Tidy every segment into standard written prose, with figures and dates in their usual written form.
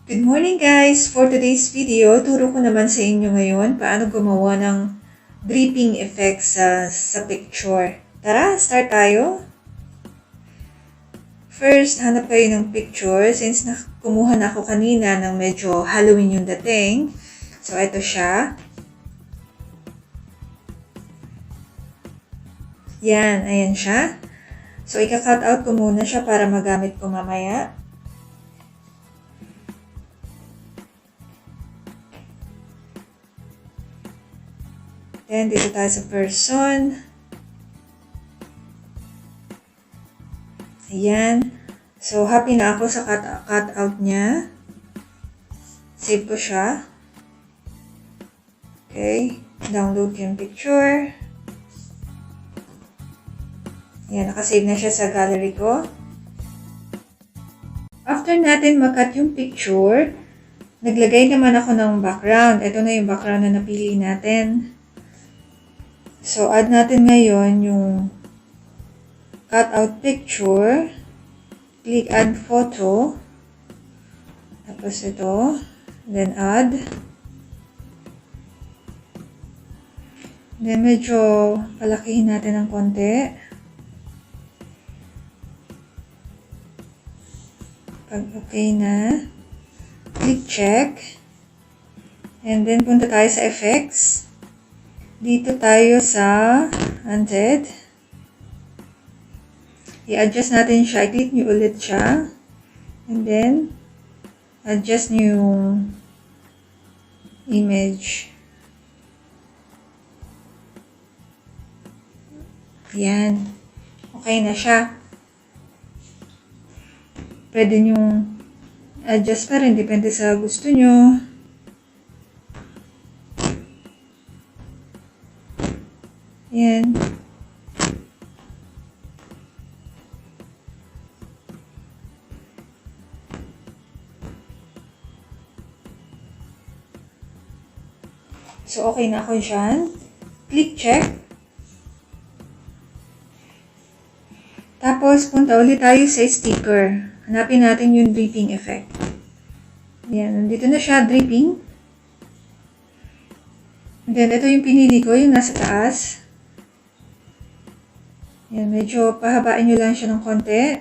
Good morning guys! For today's video, turo ko naman sa inyo ngayon paano gumawa ng dripping effect sa picture. Tara, start tayo! First, hanap kayo ng picture since kumuha na ako kanina ng medyo Halloween yung dating. So, ito siya. Yan, ayan siya. So, ika-cut out ko muna siya para magamit ko mamaya. Then, dito tayo sa person. Ayan. So, happy na ako sa cut out niya. Save ko siya. Okay. Download yung picture. Ayan, nakasave na siya sa gallery ko. After natin makat yung picture, naglagay naman ako ng background. Ito na yung background na napili natin. So, add natin ngayon yung cutout picture. Click add photo. Tapos ito. Then add. Then medyo palakihin natin ng konti. Pag okay na, click check. And then punta tayo sa effects. Dito tayo sa Undead. I-adjust natin siya. I-click nyo ulit siya. And then, adjust nyo yung image. Yan. Okay na siya. Pwede nyo adjust pa rin. Depende sa gusto nyo. Yan. So, okay na ako dyan. Click check. Tapos, punta ulit tayo sa sticker. Hanapin natin yung dripping effect. Yan. Nandito na siya, dripping. And then, ito yung pinili ko, yung nasa taas. Yan, medyo pahabain nyo lang siya ng konti.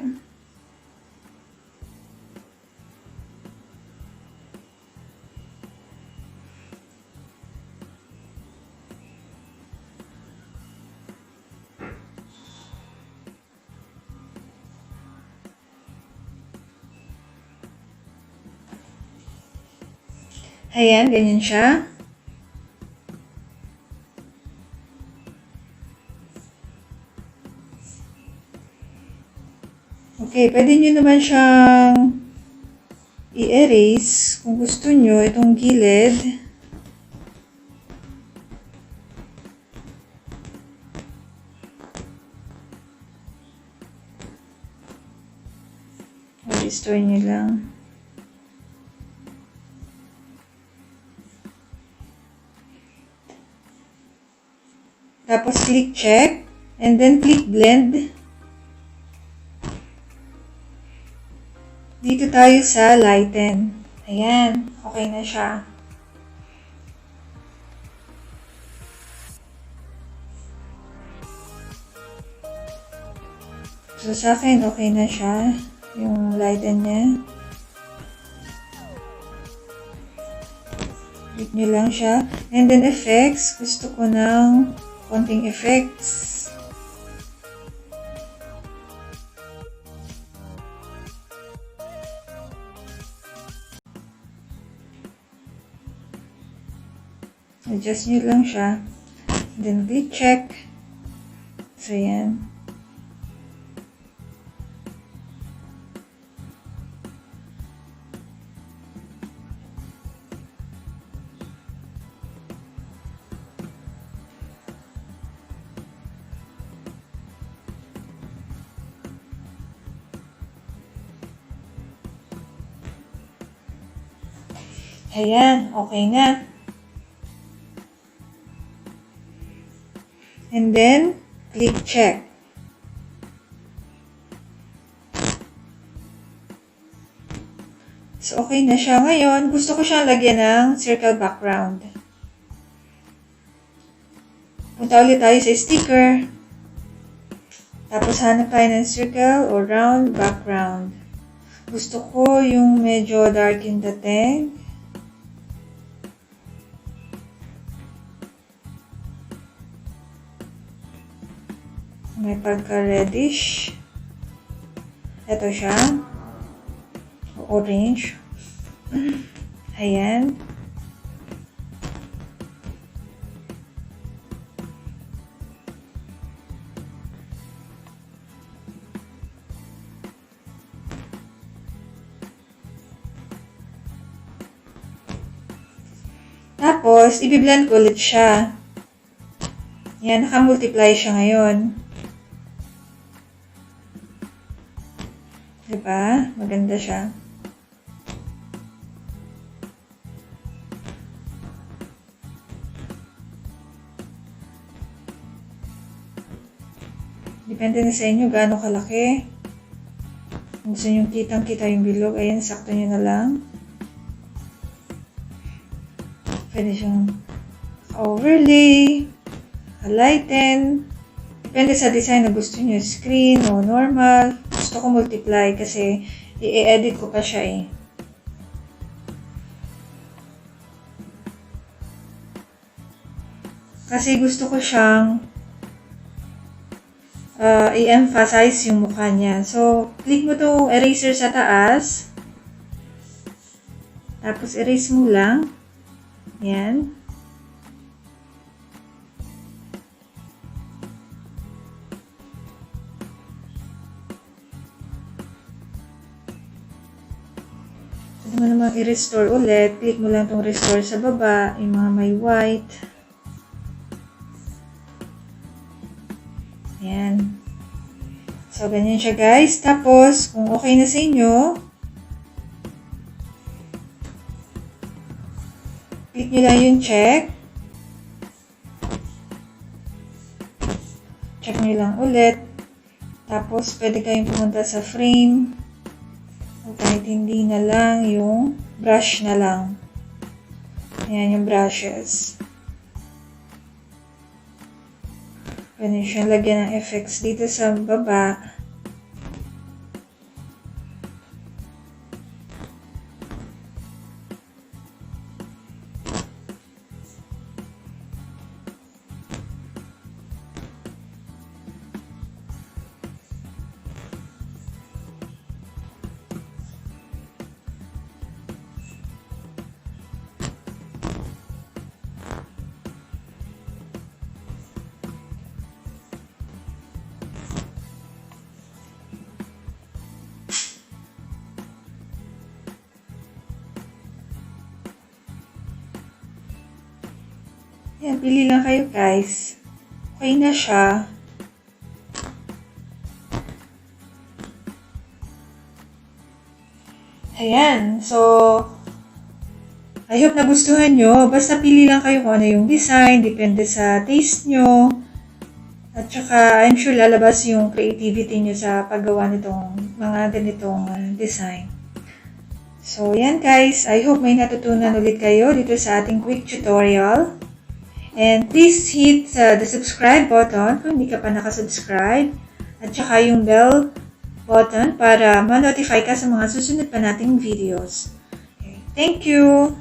Ayan, ganyan siya. Okay, pwede nyo naman siyang i-erase kung gusto nyo itong gilid. I-restore nyo lang. Tapos click check and then click blend. Dito tayo sa lighten. Ayan, okay na siya. So sa akin, okay na siya. Yung lighten niya. Click nyo lang siya. And then effects, gusto ko ng konting effects. Adjust nyo lang siya. Then, click check. So, yan. Ayan, okay na. And then, click check. So, So, okay na siya. Ngayon, gusto ko siyang lagyan ng circle background. Punta ulit tayo sa sticker. Tapos, hanap tayo ng circle or round background. Gusto ko yung medyo dark yung dating. May pagka-reddish. Ito siya. Orange. Ayan. Tapos, i-blend ko ulit siya. Yan, naka-multiply siya ngayon. Diba? Maganda siya. Depende na sa inyo gaano kalaki. Kung gusto nyo kitang-kita yung bilog, ayan, sakto nyo na lang. Pwede siyang overlay, lighten. Depende sa design na gusto nyo, screen o normal. Gusto ko multiply kasi i-edit ko pa siya eh. Kasi gusto ko siyang i-emphasize yung mukha niya. So, click mo to eraser sa taas. Tapos, erase mo lang. Yan. Pwede mo namang i-restore ulit. Click mo lang itong restore sa baba. Yung mga may white. Ayan. So, ganyan siya guys. Tapos, kung okay na sa inyo, click nyo lang yung check. Check nyo lang ulit. Tapos, pwede kayong pumunta sa frame. O kahit hindi na lang, yung brush na lang. Ayan yung brushes. Pwede siyang lagyan ng effects dito sa baba. Ayan, pili lang kayo guys. Okay na siya. Ayan. So, I hope nagustuhan nyo. Basta pili lang kayo kung ano yung design. Depende sa taste nyo. At saka, I'm sure lalabas yung creativity nyo sa paggawa nitong mga ganitong design. So, yan guys. I hope may natutunan ulit kayo dito sa ating quick tutorial. And please hit the subscribe button kung hindi ka pa nakasubscribe. At saka yung bell button para ma-notify ka sa mga susunod pa nating videos. Okay. Thank you!